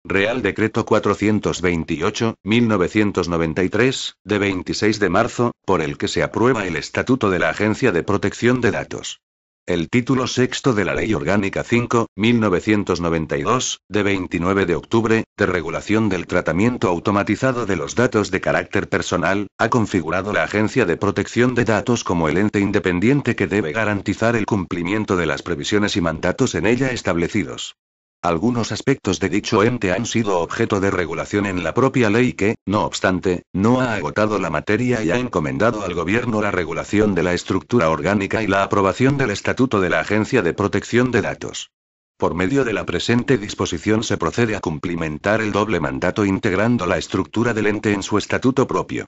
Real Decreto 428/1993, de 26 de marzo, por el que se aprueba el Estatuto de la Agencia de Protección de Datos. El título sexto de la Ley Orgánica 5/1992, de 29 de octubre, de regulación del tratamiento automatizado de los datos de carácter personal, ha configurado la Agencia de Protección de Datos como el ente independiente que debe garantizar el cumplimiento de las previsiones y mandatos en ella establecidos. Algunos aspectos de dicho ente han sido objeto de regulación en la propia ley que, no obstante, no ha agotado la materia y ha encomendado al Gobierno la regulación de la estructura orgánica y la aprobación del Estatuto de la Agencia de Protección de Datos. Por medio de la presente disposición se procede a cumplimentar el doble mandato integrando la estructura del ente en su estatuto propio.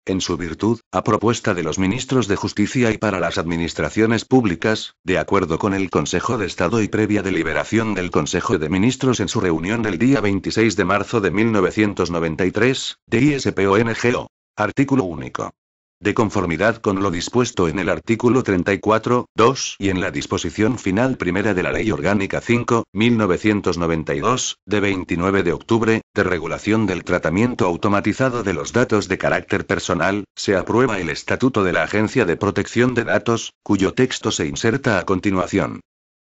En su virtud, a propuesta de los ministros de Justicia y para las administraciones públicas, de acuerdo con el Consejo de Estado y previa deliberación del Consejo de Ministros en su reunión del día 26 de marzo de 1993, de ISPONGO. Artículo único. De conformidad con lo dispuesto en el artículo 34.2 y en la disposición final primera de la Ley Orgánica 5/1992, de 29 de octubre, de regulación del tratamiento automatizado de los datos de carácter personal, se aprueba el Estatuto de la Agencia de Protección de Datos, cuyo texto se inserta a continuación.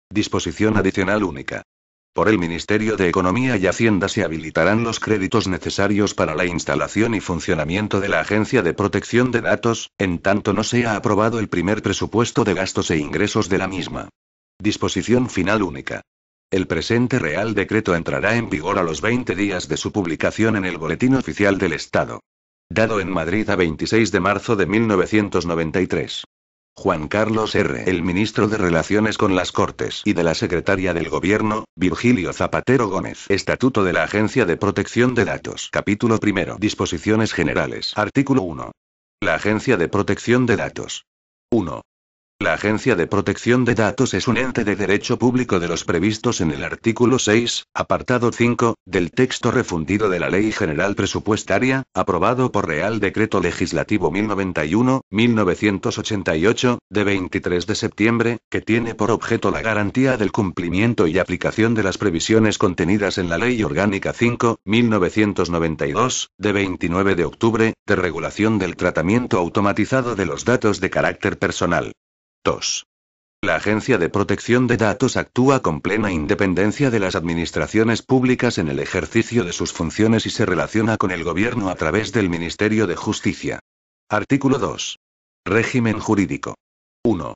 Disposición adicional única. Por el Ministerio de Economía y Hacienda se habilitarán los créditos necesarios para la instalación y funcionamiento de la Agencia de Protección de Datos, en tanto no sea aprobado el primer presupuesto de gastos e ingresos de la misma. Disposición final única. El presente Real Decreto entrará en vigor a los 20 días de su publicación en el Boletín Oficial del Estado. Dado en Madrid a 26 de marzo de 1993. Juan Carlos R. El ministro de Relaciones con las Cortes y de la Secretaria del Gobierno, Virgilio Zapatero Gómez. Estatuto de la Agencia de Protección de Datos. Capítulo primero. Disposiciones generales. Artículo 1. La Agencia de Protección de Datos. 1. La Agencia de Protección de Datos es un ente de derecho público de los previstos en el artículo 6, apartado 5, del texto refundido de la Ley General Presupuestaria, aprobado por Real Decreto Legislativo 1091/1988, de 23 de septiembre, que tiene por objeto la garantía del cumplimiento y aplicación de las previsiones contenidas en la Ley Orgánica 5/1992, de 29 de octubre, de regulación del tratamiento automatizado de los datos de carácter personal. 2. La Agencia de Protección de Datos actúa con plena independencia de las administraciones públicas en el ejercicio de sus funciones y se relaciona con el Gobierno a través del Ministerio de Justicia. Artículo 2. Régimen jurídico. 1.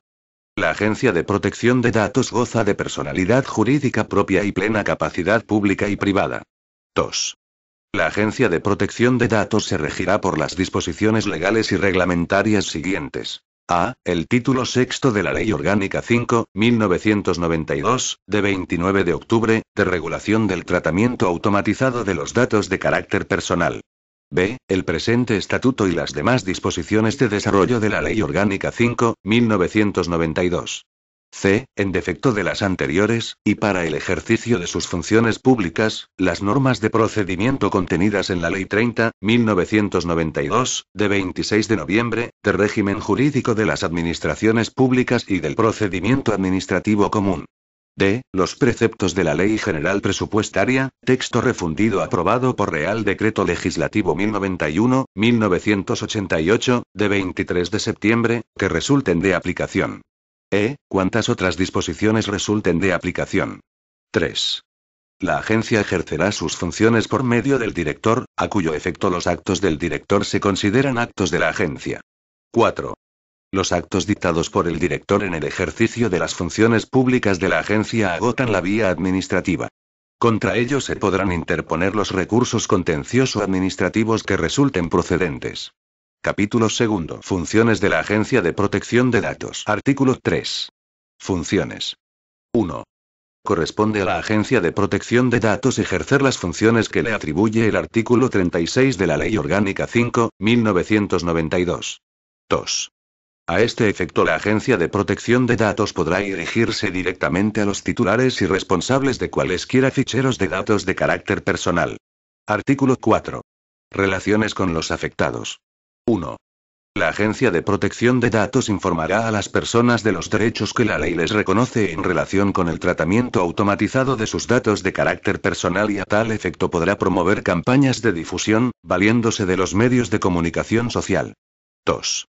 La Agencia de Protección de Datos goza de personalidad jurídica propia y plena capacidad pública y privada. 2. La Agencia de Protección de Datos se regirá por las disposiciones legales y reglamentarias siguientes. A. El título sexto de la Ley Orgánica 5/1992, de 29 de octubre, de regulación del tratamiento automatizado de los datos de carácter personal. B. El presente estatuto y las demás disposiciones de desarrollo de la Ley Orgánica 5/1992. C. En defecto de las anteriores, y para el ejercicio de sus funciones públicas, las normas de procedimiento contenidas en la Ley 30/1992, de 26 de noviembre, de régimen jurídico de las administraciones públicas y del procedimiento administrativo común. D. Los preceptos de la Ley General Presupuestaria, texto refundido aprobado por Real Decreto Legislativo 1091/1988, de 23 de septiembre, que resulten de aplicación. Cuantas otras disposiciones resulten de aplicación. 3. La agencia ejercerá sus funciones por medio del director, a cuyo efecto los actos del director se consideran actos de la agencia. 4. Los actos dictados por el director en el ejercicio de las funciones públicas de la agencia agotan la vía administrativa. Contra ellos se podrán interponer los recursos contencioso-administrativos que resulten procedentes. Capítulo segundo. Funciones de la Agencia de Protección de Datos. Artículo 3. Funciones. 1. Corresponde a la Agencia de Protección de Datos ejercer las funciones que le atribuye el artículo 36 de la Ley Orgánica 5/1992. 2. A este efecto la Agencia de Protección de Datos podrá dirigirse directamente a los titulares y responsables de cualesquiera ficheros de datos de carácter personal. Artículo 4. Relaciones con los afectados. 1. La Agencia de Protección de Datos informará a las personas de los derechos que la ley les reconoce en relación con el tratamiento automatizado de sus datos de carácter personal y a tal efecto podrá promover campañas de difusión, valiéndose de los medios de comunicación social. 2.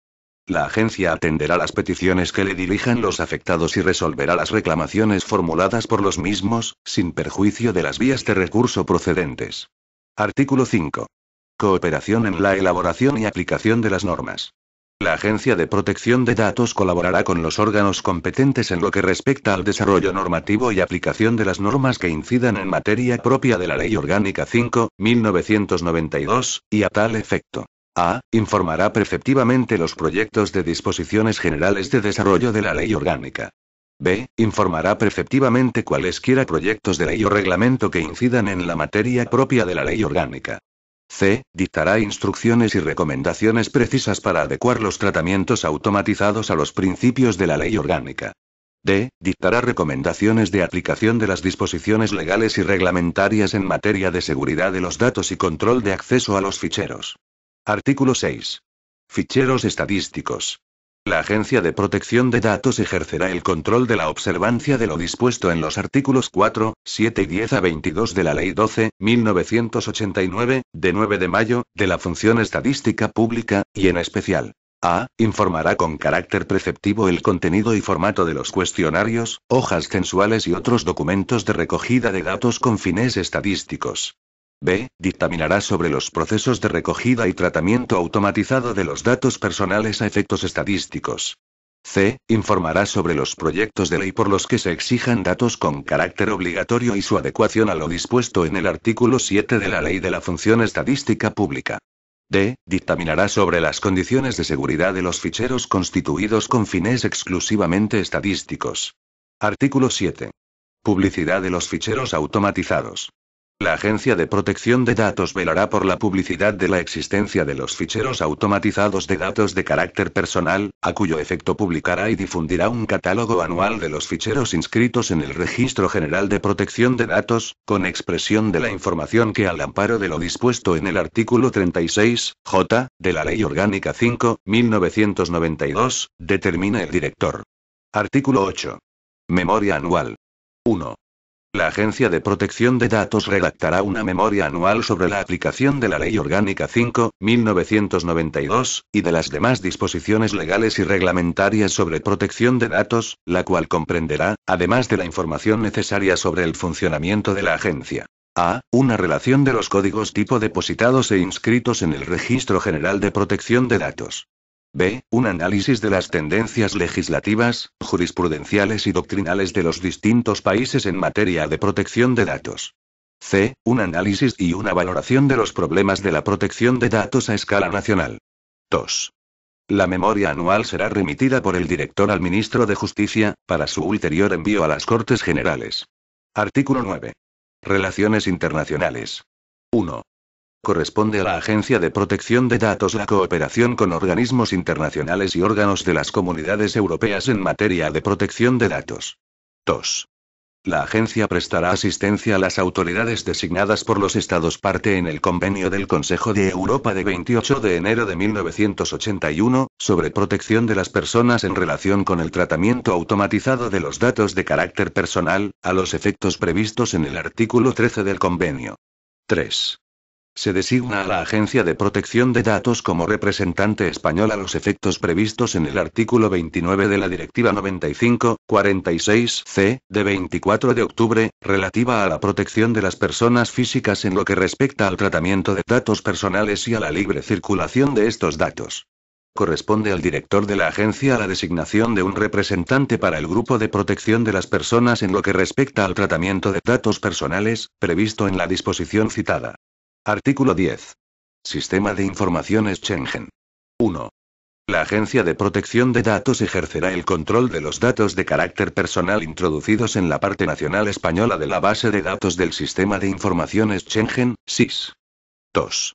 La agencia atenderá las peticiones que le dirijan los afectados y resolverá las reclamaciones formuladas por los mismos, sin perjuicio de las vías de recurso procedentes. Artículo 5. Cooperación en la elaboración y aplicación de las normas. La Agencia de Protección de Datos colaborará con los órganos competentes en lo que respecta al desarrollo normativo y aplicación de las normas que incidan en materia propia de la Ley Orgánica 5.1992, y a tal efecto. A. Informará preceptivamente los proyectos de disposiciones generales de desarrollo de la Ley Orgánica. B. Informará preceptivamente cualesquiera proyectos de ley o reglamento que incidan en la materia propia de la Ley Orgánica. C. Dictará instrucciones y recomendaciones precisas para adecuar los tratamientos automatizados a los principios de la Ley Orgánica. D. Dictará recomendaciones de aplicación de las disposiciones legales y reglamentarias en materia de seguridad de los datos y control de acceso a los ficheros. Artículo 6. Ficheros estadísticos. La Agencia de Protección de Datos ejercerá el control de la observancia de lo dispuesto en los artículos 4, 7 y 10 a 22 de la Ley 12.1989, de 9 de mayo, de la Función Estadística Pública, y en especial. A. Informará con carácter preceptivo el contenido y formato de los cuestionarios, hojas censuales y otros documentos de recogida de datos con fines estadísticos. B. Dictaminará sobre los procesos de recogida y tratamiento automatizado de los datos personales a efectos estadísticos. C. Informará sobre los proyectos de ley por los que se exijan datos con carácter obligatorio y su adecuación a lo dispuesto en el artículo 7 de la Ley de la Función Estadística Pública. D. Dictaminará sobre las condiciones de seguridad de los ficheros constituidos con fines exclusivamente estadísticos. Artículo 7. Publicidad de los ficheros automatizados. La Agencia de Protección de Datos velará por la publicidad de la existencia de los ficheros automatizados de datos de carácter personal, a cuyo efecto publicará y difundirá un catálogo anual de los ficheros inscritos en el Registro General de Protección de Datos, con expresión de la información que al amparo de lo dispuesto en el artículo 36J, de la Ley Orgánica 5.1992, determina el director. Artículo 8. Memoria anual. 1. La Agencia de Protección de Datos redactará una memoria anual sobre la aplicación de la Ley Orgánica 5.1992, y de las demás disposiciones legales y reglamentarias sobre protección de datos, la cual comprenderá, además de la información necesaria sobre el funcionamiento de la agencia. A. Una relación de los códigos tipo depositados e inscritos en el Registro General de Protección de Datos. B. Un análisis de las tendencias legislativas, jurisprudenciales y doctrinales de los distintos países en materia de protección de datos. C. Un análisis y una valoración de los problemas de la protección de datos a escala nacional. 2. La memoria anual será remitida por el director al ministro de Justicia, para su ulterior envío a las Cortes Generales. Artículo 9. Relaciones internacionales. 1. Corresponde a la Agencia de Protección de Datos la cooperación con organismos internacionales y órganos de las comunidades europeas en materia de protección de datos. 2. La agencia prestará asistencia a las autoridades designadas por los Estados parte en el Convenio del Consejo de Europa de 28 de enero de 1981, sobre protección de las personas en relación con el tratamiento automatizado de los datos de carácter personal, a los efectos previstos en el artículo 13 del convenio. 3. Se designa a la Agencia de Protección de Datos como representante español a los efectos previstos en el artículo 29 de la Directiva 95/46/C, de 24 de octubre, relativa a la protección de las personas físicas en lo que respecta al tratamiento de datos personales y a la libre circulación de estos datos. Corresponde al director de la agencia la designación de un representante para el Grupo de Protección de las Personas en lo que respecta al tratamiento de datos personales, previsto en la disposición citada. Artículo 10. Sistema de Informaciones Schengen. 1. La Agencia de Protección de Datos ejercerá el control de los datos de carácter personal introducidos en la parte nacional española de la base de datos del Sistema de Informaciones Schengen, SIS. 2.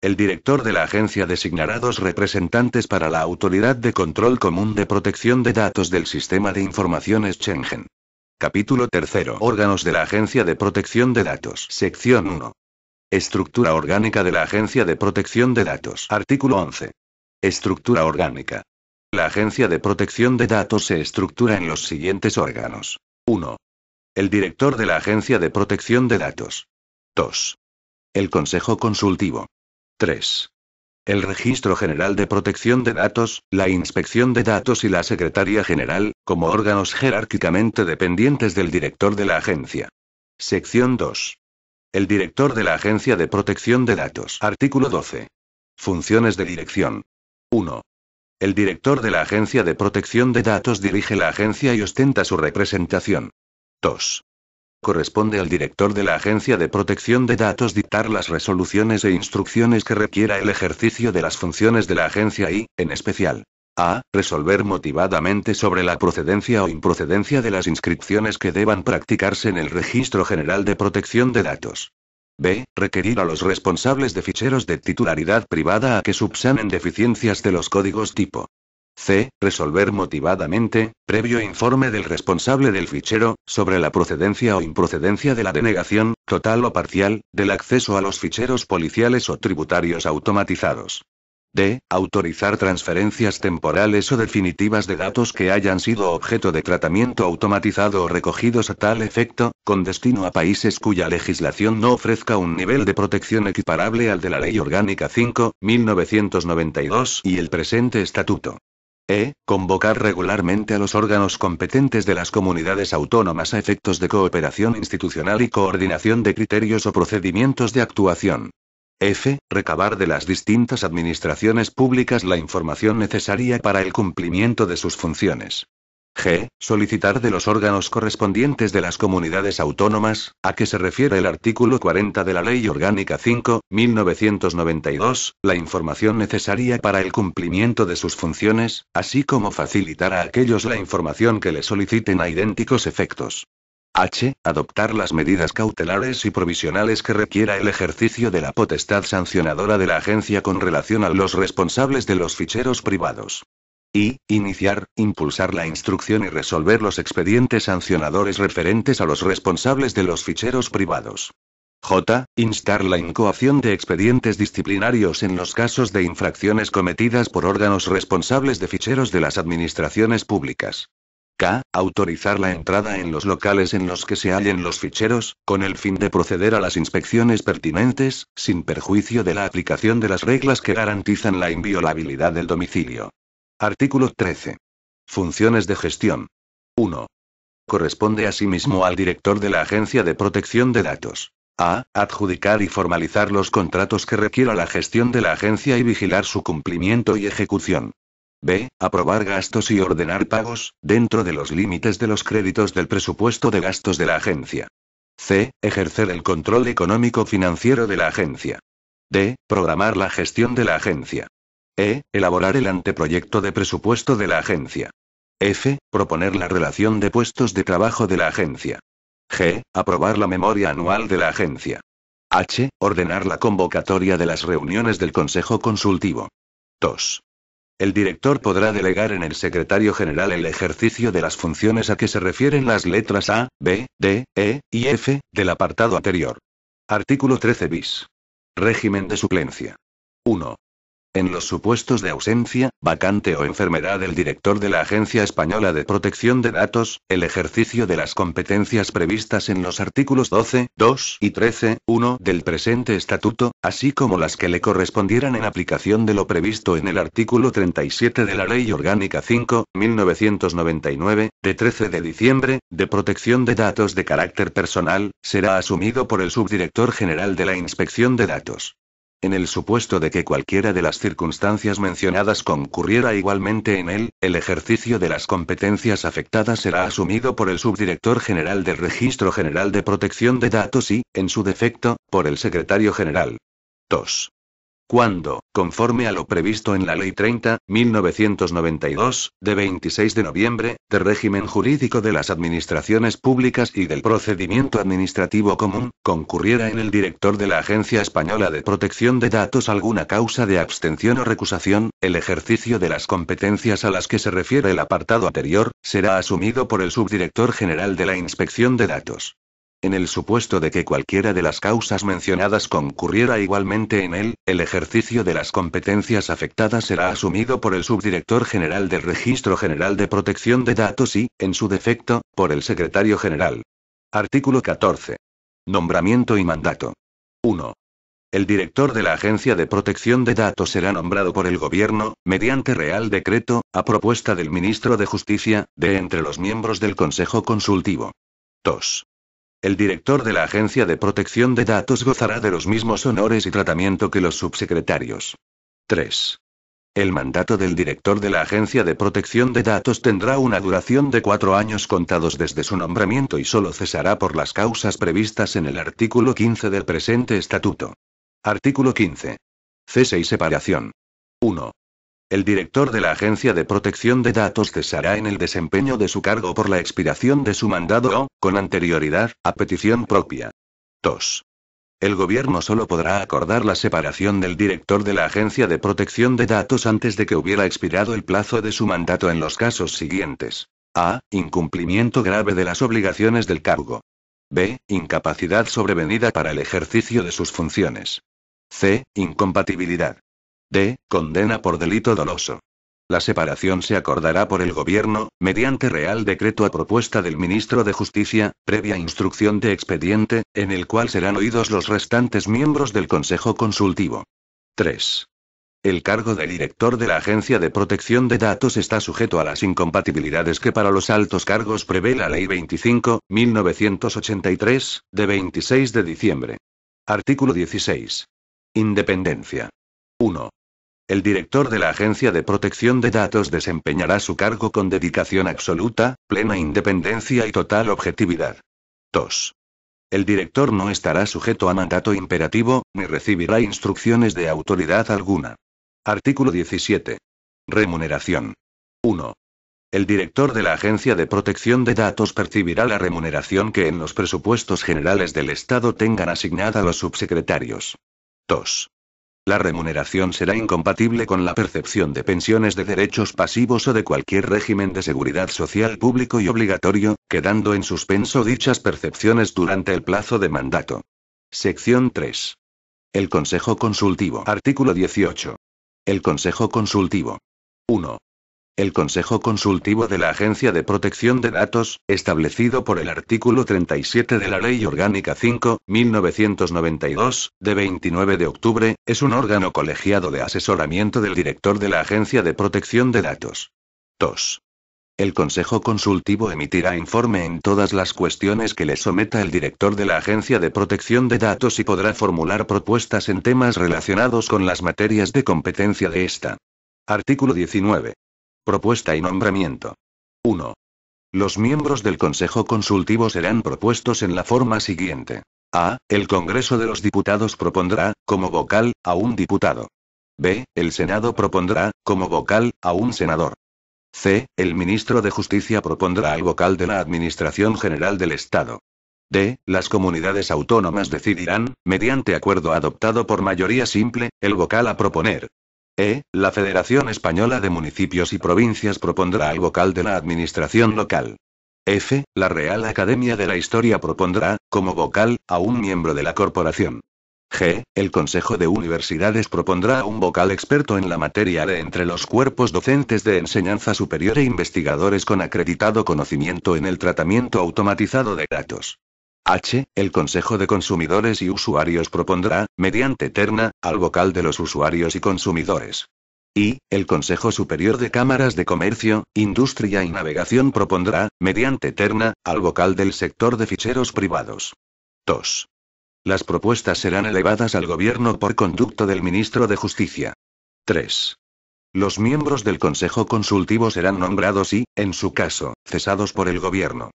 El director de la agencia designará 2 representantes para la Autoridad de Control Común de Protección de Datos del Sistema de Informaciones Schengen. Capítulo 3. Órganos de la Agencia de Protección de Datos. Sección 1. Estructura orgánica de la Agencia de Protección de Datos. Artículo 11. Estructura orgánica. La Agencia de Protección de Datos se estructura en los siguientes órganos. 1. El director de la Agencia de Protección de Datos. 2. El Consejo Consultivo. 3. El Registro General de Protección de Datos, la Inspección de Datos y la Secretaría General, como órganos jerárquicamente dependientes del director de la agencia. Sección 2. El director de la Agencia de Protección de Datos. Artículo 12. Funciones de dirección. 1. El director de la Agencia de Protección de Datos dirige la agencia y ostenta su representación. 2. Corresponde al director de la Agencia de Protección de Datos dictar las resoluciones e instrucciones que requiera el ejercicio de las funciones de la agencia y, en especial, a. Resolver motivadamente sobre la procedencia o improcedencia de las inscripciones que deban practicarse en el Registro General de Protección de Datos. B. Requerir a los responsables de ficheros de titularidad privada a que subsanen deficiencias de los códigos tipo. C. Resolver motivadamente, previo informe del responsable del fichero, sobre la procedencia o improcedencia de la denegación, total o parcial, del acceso a los ficheros policiales o tributarios automatizados. D. Autorizar transferencias temporales o definitivas de datos que hayan sido objeto de tratamiento automatizado o recogidos a tal efecto, con destino a países cuya legislación no ofrezca un nivel de protección equiparable al de la Ley Orgánica 5.1992 y el presente estatuto. E. Convocar regularmente a los órganos competentes de las comunidades autónomas a efectos de cooperación institucional y coordinación de criterios o procedimientos de actuación. F. Recabar de las distintas administraciones públicas la información necesaria para el cumplimiento de sus funciones. G. Solicitar de los órganos correspondientes de las comunidades autónomas, a que se refiere el artículo 40 de la Ley Orgánica 5.1992, la información necesaria para el cumplimiento de sus funciones, así como facilitar a aquellos la información que le soliciten a idénticos efectos. H. Adoptar las medidas cautelares y provisionales que requiera el ejercicio de la potestad sancionadora de la agencia con relación a los responsables de los ficheros privados. I. Iniciar, impulsar la instrucción y resolver los expedientes sancionadores referentes a los responsables de los ficheros privados. J. Instar la incoación de expedientes disciplinarios en los casos de infracciones cometidas por órganos responsables de ficheros de las administraciones públicas. K. Autorizar la entrada en los locales en los que se hallen los ficheros, con el fin de proceder a las inspecciones pertinentes, sin perjuicio de la aplicación de las reglas que garantizan la inviolabilidad del domicilio. Artículo 13. Funciones de gestión. 1. Corresponde asimismo al director de la Agencia de Protección de Datos. A. Adjudicar y formalizar los contratos que requiera la gestión de la agencia y vigilar su cumplimiento y ejecución. B. Aprobar gastos y ordenar pagos, dentro de los límites de los créditos del presupuesto de gastos de la agencia. C. Ejercer el control económico-financiero de la agencia. D. Programar la gestión de la agencia. E. Elaborar el anteproyecto de presupuesto de la agencia. F. Proponer la relación de puestos de trabajo de la agencia. G. Aprobar la memoria anual de la agencia. H. Ordenar la convocatoria de las reuniones del Consejo Consultivo. 2. El director podrá delegar en el secretario general el ejercicio de las funciones a que se refieren las letras A, B, D, E y F del apartado anterior. Artículo 13 bis. Régimen de suplencia. 1. En los supuestos de ausencia, vacante o enfermedad del director de la Agencia Española de Protección de Datos, el ejercicio de las competencias previstas en los artículos 12, 2 y 13, 1 del presente estatuto, así como las que le correspondieran en aplicación de lo previsto en el artículo 37 de la Ley Orgánica 5.1999, de 13 de diciembre, de protección de datos de carácter personal, será asumido por el subdirector general de la Inspección de Datos. En el supuesto de que cualquiera de las circunstancias mencionadas concurriera igualmente en él, el ejercicio de las competencias afectadas será asumido por el subdirector general del Registro General de Protección de Datos y, en su defecto, por el secretario general. 2. Cuando, conforme a lo previsto en la Ley 30.1992, de 26 de noviembre, de régimen jurídico de las administraciones públicas y del procedimiento administrativo común, concurriera en el director de la Agencia Española de Protección de Datos alguna causa de abstención o recusación, el ejercicio de las competencias a las que se refiere el apartado anterior, será asumido por el subdirector general de la Inspección de Datos. En el supuesto de que cualquiera de las causas mencionadas concurriera igualmente en él, el ejercicio de las competencias afectadas será asumido por el subdirector general del Registro General de Protección de Datos y, en su defecto, por el secretario general. Artículo 14. Nombramiento y mandato. 1. El director de la Agencia de Protección de Datos será nombrado por el Gobierno, mediante Real Decreto, a propuesta del Ministro de Justicia, de entre los miembros del Consejo Consultivo. 2. El director de la Agencia de Protección de Datos gozará de los mismos honores y tratamiento que los subsecretarios. 3. El mandato del director de la Agencia de Protección de Datos tendrá una duración de 4 años contados desde su nombramiento y solo cesará por las causas previstas en el artículo 15 del presente estatuto. Artículo 15. Cese y separación. 1. El director de la Agencia de Protección de Datos cesará en el desempeño de su cargo por la expiración de su mandado o, con anterioridad, a petición propia. 2. El Gobierno solo podrá acordar la separación del director de la Agencia de Protección de Datos antes de que hubiera expirado el plazo de su mandato en los casos siguientes. A. Incumplimiento grave de las obligaciones del cargo. B. Incapacidad sobrevenida para el ejercicio de sus funciones. C. Incompatibilidad. D. Condena por delito doloso. La separación se acordará por el Gobierno, mediante Real Decreto a propuesta del Ministro de Justicia, previa instrucción de expediente, en el cual serán oídos los restantes miembros del Consejo Consultivo. 3. El cargo de director de la Agencia de Protección de Datos está sujeto a las incompatibilidades que para los altos cargos prevé la Ley 25.1983, de 26 de diciembre. Artículo 16. Independencia. 1. El director de la Agencia de Protección de Datos desempeñará su cargo con dedicación absoluta, plena independencia y total objetividad. 2. El director no estará sujeto a mandato imperativo, ni recibirá instrucciones de autoridad alguna. Artículo 17. Remuneración. 1. El director de la Agencia de Protección de Datos percibirá la remuneración que en los presupuestos generales del Estado tengan asignada los subsecretarios. 2. La remuneración será incompatible con la percepción de pensiones de derechos pasivos o de cualquier régimen de seguridad social público y obligatorio, quedando en suspenso dichas percepciones durante el plazo de mandato. Sección 3. El Consejo Consultivo. Artículo 18. El Consejo Consultivo. 1. El Consejo Consultivo de la Agencia de Protección de Datos, establecido por el artículo 37 de la Ley Orgánica 5.1992, de 29 de octubre, es un órgano colegiado de asesoramiento del director de la Agencia de Protección de Datos. 2. El Consejo Consultivo emitirá informe en todas las cuestiones que le someta el director de la Agencia de Protección de Datos y podrá formular propuestas en temas relacionados con las materias de competencia de esta. Artículo 19. Propuesta y nombramiento. 1. Los miembros del Consejo Consultivo serán propuestos en la forma siguiente. A. El Congreso de los Diputados propondrá, como vocal, a un diputado. B. El Senado propondrá, como vocal, a un senador. C. El Ministro de Justicia propondrá al vocal de la Administración General del Estado. D. Las comunidades autónomas decidirán, mediante acuerdo adoptado por mayoría simple, el vocal a proponer. La Federación Española de Municipios y Provincias propondrá al vocal de la administración local. F. La Real Academia de la Historia propondrá, como vocal, a un miembro de la corporación. G. El Consejo de Universidades propondrá a un vocal experto en la materia de entre los cuerpos docentes de enseñanza superior e investigadores con acreditado conocimiento en el tratamiento automatizado de datos. H. El Consejo de Consumidores y Usuarios propondrá, mediante terna, al vocal de los usuarios y consumidores. I. El Consejo Superior de Cámaras de Comercio, Industria y Navegación propondrá, mediante terna, al vocal del sector de ficheros privados. 2. Las propuestas serán elevadas al Gobierno por conducto del Ministro de Justicia. 3. Los miembros del Consejo Consultivo serán nombrados y, en su caso, cesados por el Gobierno.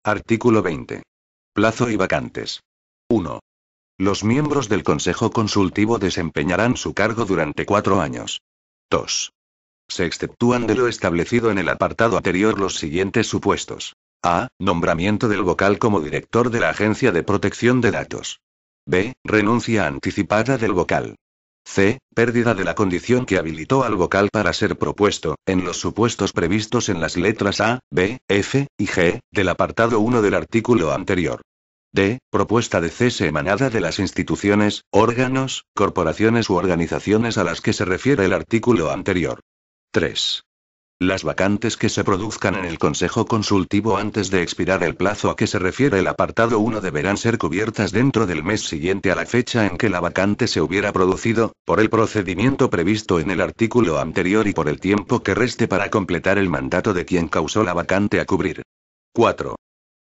Artículo 20. Plazo y vacantes. 1. Los miembros del Consejo Consultivo desempeñarán su cargo durante 4 años. 2. Se exceptúan de lo establecido en el apartado anterior los siguientes supuestos. A. Nombramiento del vocal como director de la Agencia de Protección de Datos. B. Renuncia anticipada del vocal. C. Pérdida de la condición que habilitó al vocal para ser propuesto, en los supuestos previstos en las letras A, B, F y G, del apartado 1 del artículo anterior. D. Propuesta de cese emanada de las instituciones, órganos, corporaciones u organizaciones a las que se refiere el artículo anterior. 3. Las vacantes que se produzcan en el Consejo Consultivo antes de expirar el plazo a que se refiere el apartado 1 deberán ser cubiertas dentro del mes siguiente a la fecha en que la vacante se hubiera producido, por el procedimiento previsto en el artículo anterior y por el tiempo que reste para completar el mandato de quien causó la vacante a cubrir. 4.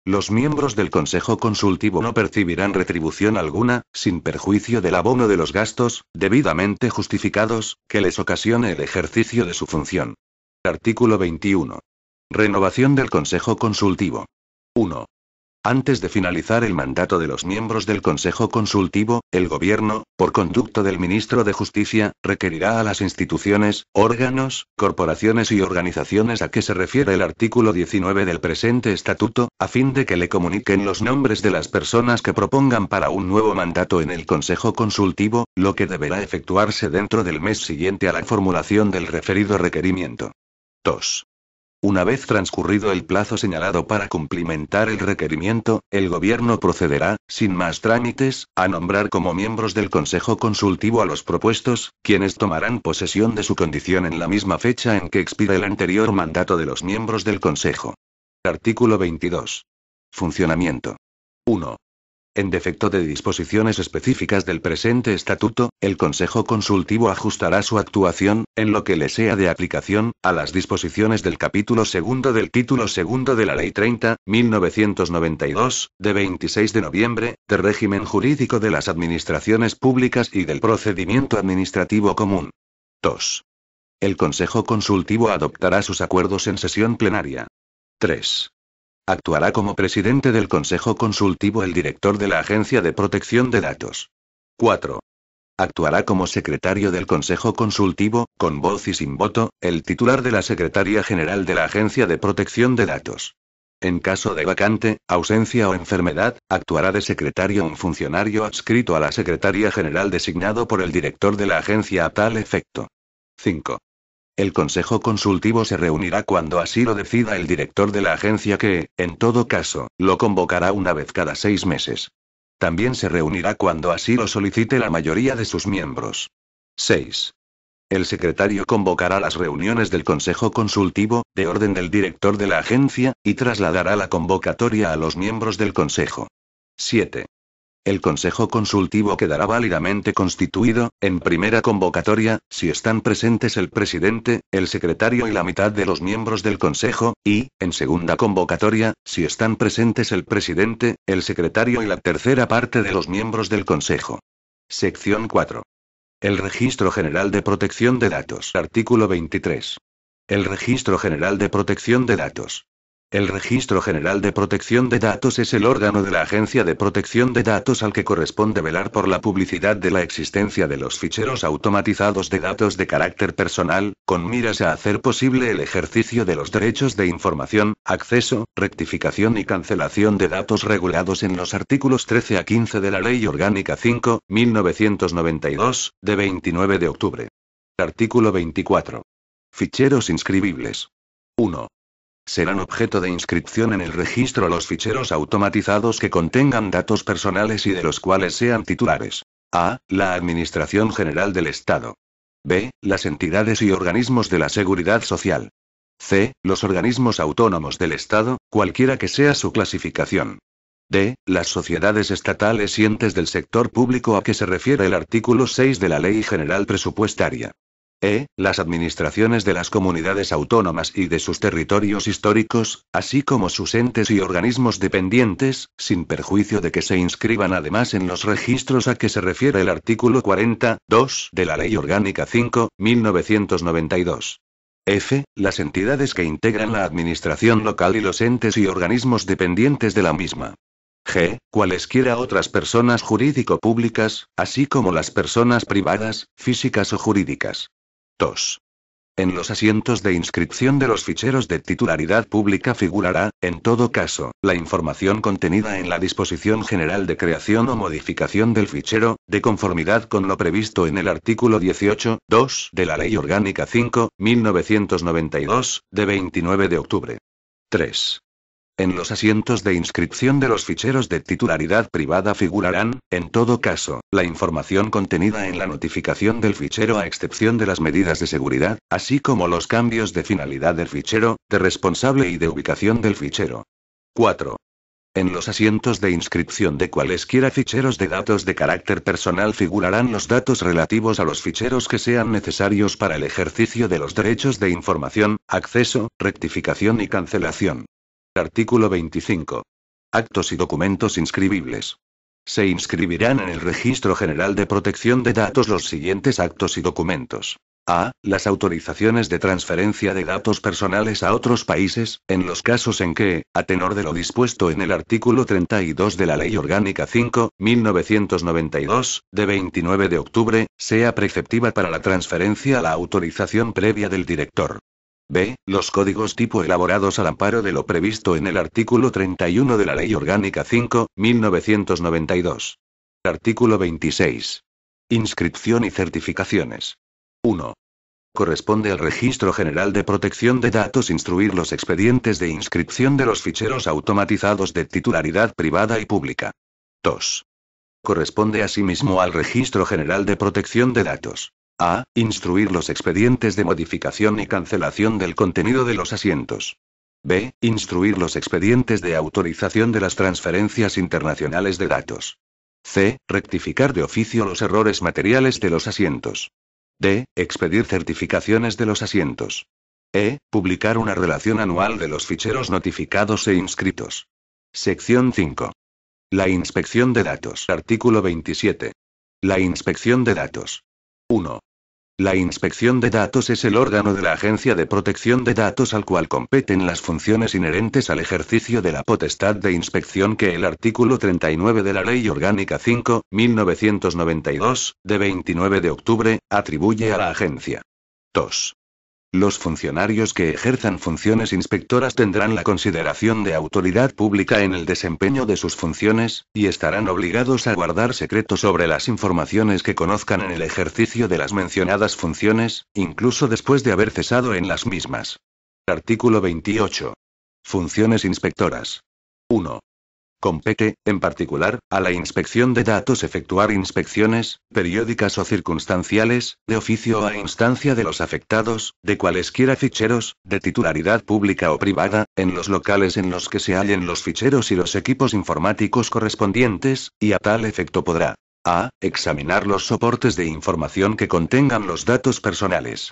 Los miembros del Consejo Consultivo no percibirán retribución alguna, sin perjuicio del abono de los gastos, debidamente justificados, que les ocasione el ejercicio de su función. Artículo 21. Renovación del Consejo Consultivo. 1. Antes de finalizar el mandato de los miembros del Consejo Consultivo, el Gobierno, por conducto del Ministro de Justicia, requerirá a las instituciones, órganos, corporaciones y organizaciones a que se refiere el artículo 19 del presente estatuto, a fin de que le comuniquen los nombres de las personas que propongan para un nuevo mandato en el Consejo Consultivo, lo que deberá efectuarse dentro del mes siguiente a la formulación del referido requerimiento. 2. Una vez transcurrido el plazo señalado para cumplimentar el requerimiento, el Gobierno procederá, sin más trámites, a nombrar como miembros del Consejo Consultivo a los propuestos, quienes tomarán posesión de su condición en la misma fecha en que expire el anterior mandato de los miembros del Consejo. Artículo 22. Funcionamiento. 1. En defecto de disposiciones específicas del presente estatuto, el Consejo Consultivo ajustará su actuación, en lo que le sea de aplicación, a las disposiciones del capítulo segundo del título segundo de la Ley 30.1992, de 26 de noviembre, de régimen jurídico de las administraciones públicas y del procedimiento administrativo común. 2. El Consejo Consultivo adoptará sus acuerdos en sesión plenaria. 3. Actuará como presidente del Consejo Consultivo el director de la Agencia de Protección de Datos. 4. Actuará como secretario del Consejo Consultivo, con voz y sin voto, el titular de la Secretaría General de la Agencia de Protección de Datos. En caso de vacante, ausencia o enfermedad, actuará de secretario un funcionario adscrito a la Secretaría General designado por el director de la agencia a tal efecto. 5. El Consejo Consultivo se reunirá cuando así lo decida el director de la agencia que, en todo caso, lo convocará una vez cada 6 meses. También se reunirá cuando así lo solicite la mayoría de sus miembros. 6. El secretario convocará las reuniones del Consejo Consultivo, de orden del director de la agencia, y trasladará la convocatoria a los miembros del Consejo. 7. El Consejo Consultivo quedará válidamente constituido, en primera convocatoria, si están presentes el presidente, el secretario y la mitad de los miembros del Consejo, y, en segunda convocatoria, si están presentes el presidente, el secretario y la tercera parte de los miembros del Consejo. Sección 4. El Registro General de Protección de Datos. Artículo 23. El Registro General de Protección de Datos. El Registro General de Protección de Datos es el órgano de la Agencia de Protección de Datos al que corresponde velar por la publicidad de la existencia de los ficheros automatizados de datos de carácter personal, con miras a hacer posible el ejercicio de los derechos de información, acceso, rectificación y cancelación de datos regulados en los artículos 13 a 15 de la Ley Orgánica 5.1992, de 29 de octubre. Artículo 24. Ficheros inscribibles. 1. Serán objeto de inscripción en el registro los ficheros automatizados que contengan datos personales y de los cuales sean titulares. A. La Administración General del Estado. B. Las entidades y organismos de la Seguridad Social. C. Los organismos autónomos del Estado, cualquiera que sea su clasificación. D. Las sociedades estatales y entes del sector público a que se refiere el artículo 6 de la Ley General Presupuestaria. E. Las administraciones de las comunidades autónomas y de sus territorios históricos, así como sus entes y organismos dependientes, sin perjuicio de que se inscriban además en los registros a que se refiere el artículo 40.2 de la Ley Orgánica 5.1992. F. Las entidades que integran la administración local y los entes y organismos dependientes de la misma. G. Cualesquiera otras personas jurídico-públicas, así como las personas privadas, físicas o jurídicas. 2. En los asientos de inscripción de los ficheros de titularidad pública figurará, en todo caso, la información contenida en la disposición general de creación o modificación del fichero, de conformidad con lo previsto en el artículo 18.2 de la Ley Orgánica 5.1992, de 29 de octubre. 3. En los asientos de inscripción de los ficheros de titularidad privada figurarán, en todo caso, la información contenida en la notificación del fichero a excepción de las medidas de seguridad, así como los cambios de finalidad del fichero, de responsable y de ubicación del fichero. 4. En los asientos de inscripción de cualesquiera ficheros de datos de carácter personal figurarán los datos relativos a los ficheros que sean necesarios para el ejercicio de los derechos de información, acceso, rectificación y cancelación. Artículo 25. Actos y documentos inscribibles. Se inscribirán en el Registro General de Protección de Datos los siguientes actos y documentos. A. Las autorizaciones de transferencia de datos personales a otros países, en los casos en que, a tenor de lo dispuesto en el artículo 32 de la Ley Orgánica 5.1992, de 29 de octubre, sea preceptiva para la transferencia a la autorización previa del director. B. Los códigos tipo elaborados al amparo de lo previsto en el artículo 31 de la Ley Orgánica 5.1992. Artículo 26. Inscripción y certificaciones. 1. Corresponde al Registro General de Protección de Datos instruir los expedientes de inscripción de los ficheros automatizados de titularidad privada y pública. 2. Corresponde asimismo al Registro General de Protección de Datos. A. Instruir los expedientes de modificación y cancelación del contenido de los asientos. B. Instruir los expedientes de autorización de las transferencias internacionales de datos. C. Rectificar de oficio los errores materiales de los asientos. D. Expedir certificaciones de los asientos. E. Publicar una relación anual de los ficheros notificados e inscritos. Sección 5. La inspección de datos. Artículo 27. La inspección de datos. 1. La inspección de datos es el órgano de la Agencia de Protección de Datos al cual competen las funciones inherentes al ejercicio de la potestad de inspección que el artículo 39 de la Ley Orgánica 5.1992, de 29 de octubre, atribuye a la agencia. 2. Los funcionarios que ejerzan funciones inspectoras tendrán la consideración de autoridad pública en el desempeño de sus funciones, y estarán obligados a guardar secreto sobre las informaciones que conozcan en el ejercicio de las mencionadas funciones, incluso después de haber cesado en las mismas. Artículo 28. Funciones inspectoras. 1. Compete, en particular, a la inspección de datos efectuar inspecciones, periódicas o circunstanciales, de oficio o a instancia de los afectados, de cualesquiera ficheros, de titularidad pública o privada, en los locales en los que se hallen los ficheros y los equipos informáticos correspondientes, y a tal efecto podrá: a. Examinar los soportes de información que contengan los datos personales.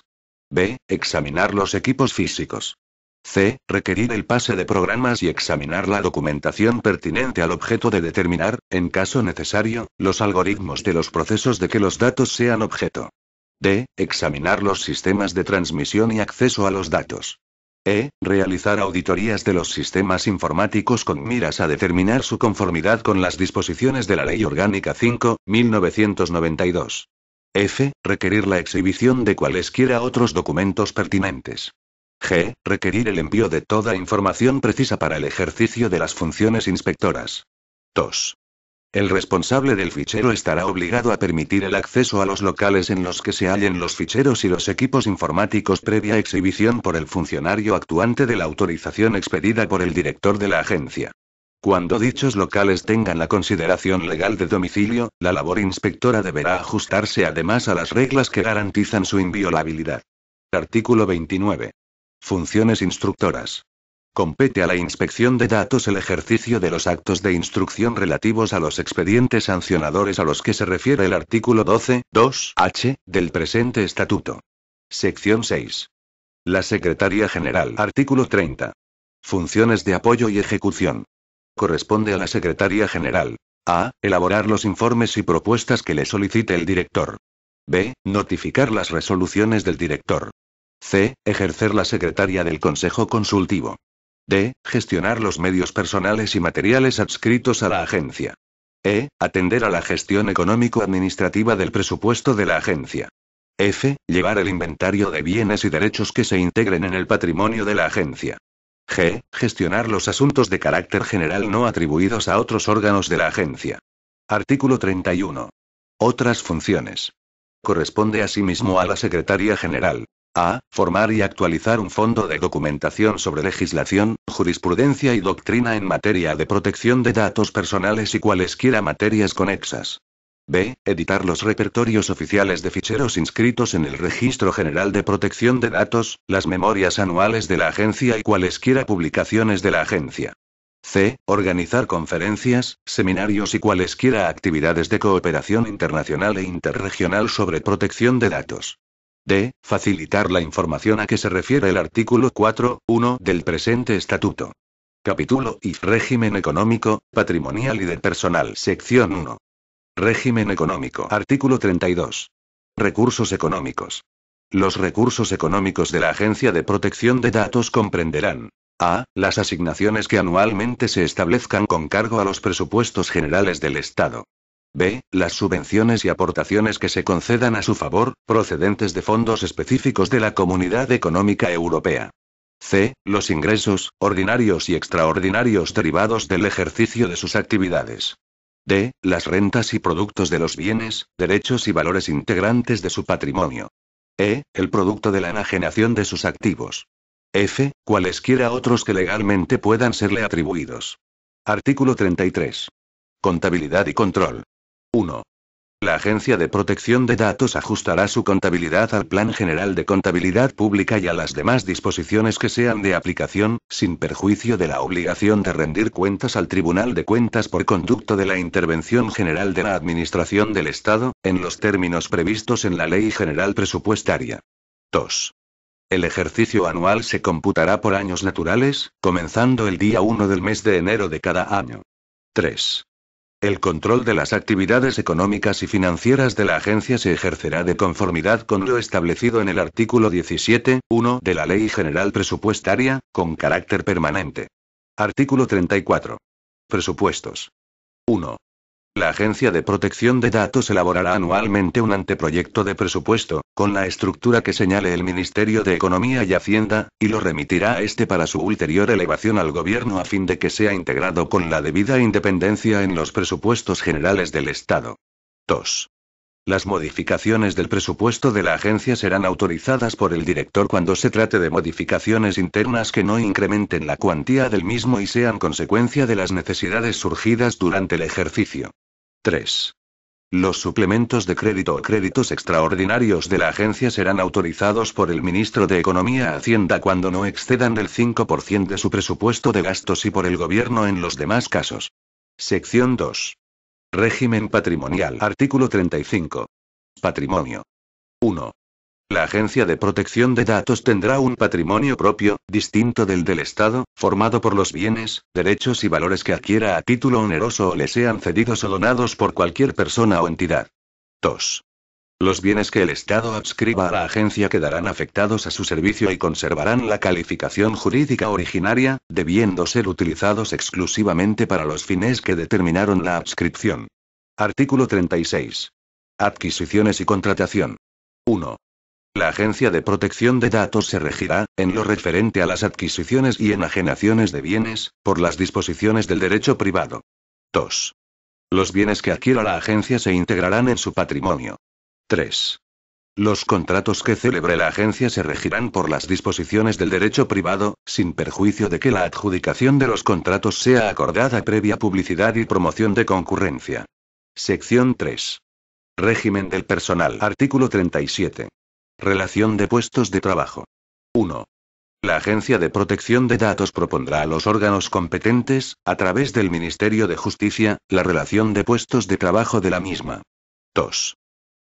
b. Examinar los equipos físicos. C. Requerir el pase de programas y examinar la documentación pertinente al objeto de determinar, en caso necesario, los algoritmos de los procesos de que los datos sean objeto. D. Examinar los sistemas de transmisión y acceso a los datos. E. Realizar auditorías de los sistemas informáticos con miras a determinar su conformidad con las disposiciones de la Ley Orgánica 5.1992. F. Requerir la exhibición de cualesquiera otros documentos pertinentes. G. Requerir el envío de toda información precisa para el ejercicio de las funciones inspectoras. 2. El responsable del fichero estará obligado a permitir el acceso a los locales en los que se hallen los ficheros y los equipos informáticos previa exhibición por el funcionario actuante de la autorización expedida por el director de la agencia. Cuando dichos locales tengan la consideración legal de domicilio, la labor inspectora deberá ajustarse además a las reglas que garantizan su inviolabilidad. Artículo 29. Funciones instructoras. Compete a la inspección de datos el ejercicio de los actos de instrucción relativos a los expedientes sancionadores a los que se refiere el artículo 12, 2h, del presente estatuto. Sección 6. La Secretaría General. Artículo 30. Funciones de apoyo y ejecución. Corresponde a la Secretaría General: a. Elaborar los informes y propuestas que le solicite el director. b. Notificar las resoluciones del director. C. Ejercer la secretaria del Consejo Consultivo. D. Gestionar los medios personales y materiales adscritos a la agencia. E. Atender a la gestión económico-administrativa del presupuesto de la agencia. F. Llevar el inventario de bienes y derechos que se integren en el patrimonio de la agencia. G. Gestionar los asuntos de carácter general no atribuidos a otros órganos de la agencia. Artículo 31. Otras funciones. Corresponde asimismo a la Secretaría General: A. Formar y actualizar un fondo de documentación sobre legislación, jurisprudencia y doctrina en materia de protección de datos personales y cualesquiera materias conexas. B. Editar los repertorios oficiales de ficheros inscritos en el Registro General de Protección de Datos, las memorias anuales de la agencia y cualesquiera publicaciones de la agencia. C. Organizar conferencias, seminarios y cualesquiera actividades de cooperación internacional e interregional sobre protección de datos. D. Facilitar la información a que se refiere el artículo 4.1 del presente estatuto. Capítulo I. Régimen económico, patrimonial y del personal. Sección 1. Régimen económico. Artículo 32. Recursos económicos. Los recursos económicos de la Agencia de Protección de Datos comprenderán: A. Las asignaciones que anualmente se establezcan con cargo a los presupuestos generales del Estado. B. Las subvenciones y aportaciones que se concedan a su favor, procedentes de fondos específicos de la Comunidad Económica Europea. C. Los ingresos, ordinarios y extraordinarios derivados del ejercicio de sus actividades. D. Las rentas y productos de los bienes, derechos y valores integrantes de su patrimonio. E. El producto de la enajenación de sus activos. F. Cualesquiera otros que legalmente puedan serle atribuidos. Artículo 33. Contabilidad y control. 1. La Agencia de Protección de Datos ajustará su contabilidad al Plan General de Contabilidad Pública y a las demás disposiciones que sean de aplicación, sin perjuicio de la obligación de rendir cuentas al Tribunal de Cuentas por conducto de la Intervención General de la Administración del Estado, en los términos previstos en la Ley General Presupuestaria. 2. El ejercicio anual se computará por años naturales, comenzando el día 1 del mes de enero de cada año. 3. El control de las actividades económicas y financieras de la agencia se ejercerá de conformidad con lo establecido en el artículo 17.1 de la Ley General Presupuestaria, con carácter permanente. Artículo 34. Presupuestos. 1. La Agencia de Protección de Datos elaborará anualmente un anteproyecto de presupuesto, con la estructura que señale el Ministerio de Economía y Hacienda, y lo remitirá a este para su ulterior elevación al Gobierno a fin de que sea integrado con la debida independencia en los presupuestos generales del Estado. 2. Las modificaciones del presupuesto de la agencia serán autorizadas por el director cuando se trate de modificaciones internas que no incrementen la cuantía del mismo y sean consecuencia de las necesidades surgidas durante el ejercicio. 3. Los suplementos de crédito o créditos extraordinarios de la agencia serán autorizados por el ministro de Economía a Hacienda cuando no excedan del 5% de su presupuesto de gastos y por el Gobierno en los demás casos. Sección 2. Régimen patrimonial. Artículo 35. Patrimonio. 1. La Agencia de Protección de Datos tendrá un patrimonio propio, distinto del Estado, formado por los bienes, derechos y valores que adquiera a título oneroso o le sean cedidos o donados por cualquier persona o entidad. 2. Los bienes que el Estado adscriba a la agencia quedarán afectados a su servicio y conservarán la calificación jurídica originaria, debiendo ser utilizados exclusivamente para los fines que determinaron la adscripción. Artículo 36. Adquisiciones y contratación. 1. La Agencia de Protección de Datos se regirá, en lo referente a las adquisiciones y enajenaciones de bienes, por las disposiciones del derecho privado. 2. Los bienes que adquiera la agencia se integrarán en su patrimonio. 3. Los contratos que celebre la agencia se regirán por las disposiciones del derecho privado, sin perjuicio de que la adjudicación de los contratos sea acordada previa publicidad y promoción de concurrencia. Sección 3. Régimen del personal. Artículo 37. Relación de puestos de trabajo. 1. La Agencia de Protección de Datos propondrá a los órganos competentes, a través del Ministerio de Justicia, la relación de puestos de trabajo de la misma. 2.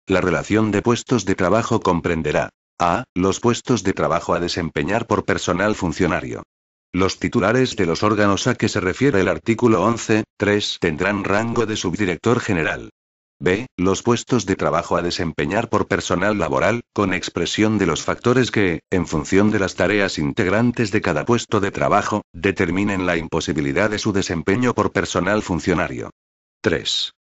La relación de puestos de trabajo comprenderá: A. Los puestos de trabajo a desempeñar por personal funcionario. Los titulares de los órganos a que se refiere el artículo 11.3 tendrán rango de subdirector general. B. Los puestos de trabajo a desempeñar por personal laboral, con expresión de los factores que, en función de las tareas integrantes de cada puesto de trabajo, determinen la imposibilidad de su desempeño por personal funcionario. 3.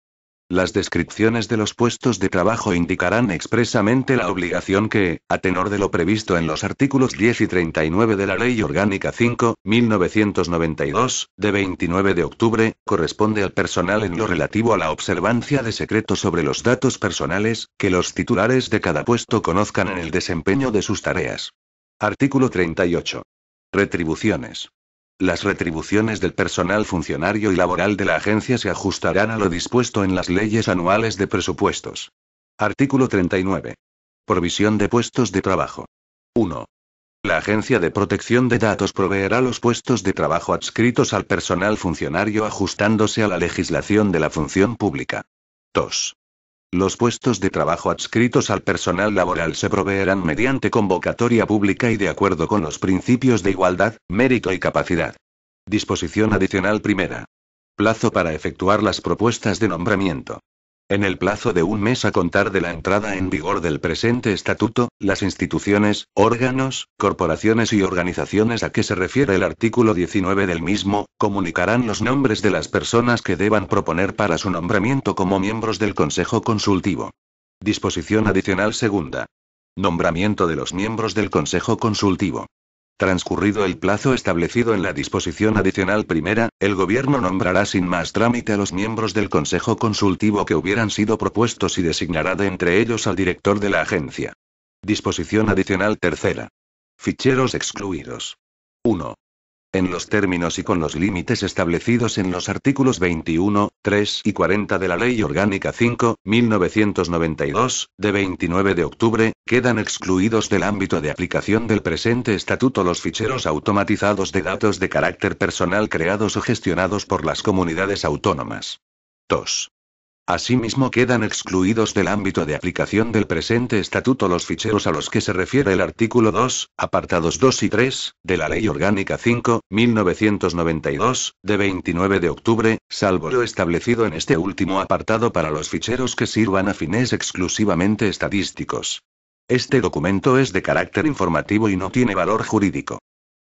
Las descripciones de los puestos de trabajo indicarán expresamente la obligación que, a tenor de lo previsto en los artículos 10 y 39 de la Ley Orgánica 5, 1992, de 29 de octubre, corresponde al personal en lo relativo a la observancia de secreto sobre los datos personales, que los titulares de cada puesto conozcan en el desempeño de sus tareas. Artículo 38. Retribuciones. Las retribuciones del personal funcionario y laboral de la agencia se ajustarán a lo dispuesto en las leyes anuales de presupuestos. Artículo 39. Provisión de puestos de trabajo. 1. La Agencia de Protección de Datos proveerá los puestos de trabajo adscritos al personal funcionario ajustándose a la legislación de la función pública. 2. Los puestos de trabajo adscritos al personal laboral se proveerán mediante convocatoria pública y de acuerdo con los principios de igualdad, mérito y capacidad. Disposición adicional primera. Plazo para efectuar las propuestas de nombramiento. En el plazo de un mes a contar de la entrada en vigor del presente estatuto, las instituciones, órganos, corporaciones y organizaciones a que se refiere el artículo 19 del mismo, comunicarán los nombres de las personas que deban proponer para su nombramiento como miembros del Consejo Consultivo. Disposición adicional segunda. Nombramiento de los miembros del Consejo Consultivo. Transcurrido el plazo establecido en la disposición adicional primera, el Gobierno nombrará sin más trámite a los miembros del Consejo Consultivo que hubieran sido propuestos y designará de entre ellos al director de la agencia. Disposición adicional tercera. Ficheros excluidos. 1. En los términos y con los límites establecidos en los artículos 21, 3 y 40 de la Ley Orgánica 5, 1992, de 29 de octubre, quedan excluidos del ámbito de aplicación del presente estatuto los ficheros automatizados de datos de carácter personal creados o gestionados por las comunidades autónomas. 2. Asimismo quedan excluidos del ámbito de aplicación del presente estatuto los ficheros a los que se refiere el artículo 2, apartados 2 y 3, de la Ley Orgánica 5, 1992, de 29 de octubre, salvo lo establecido en este último apartado para los ficheros que sirvan a fines exclusivamente estadísticos. Este documento es de carácter informativo y no tiene valor jurídico.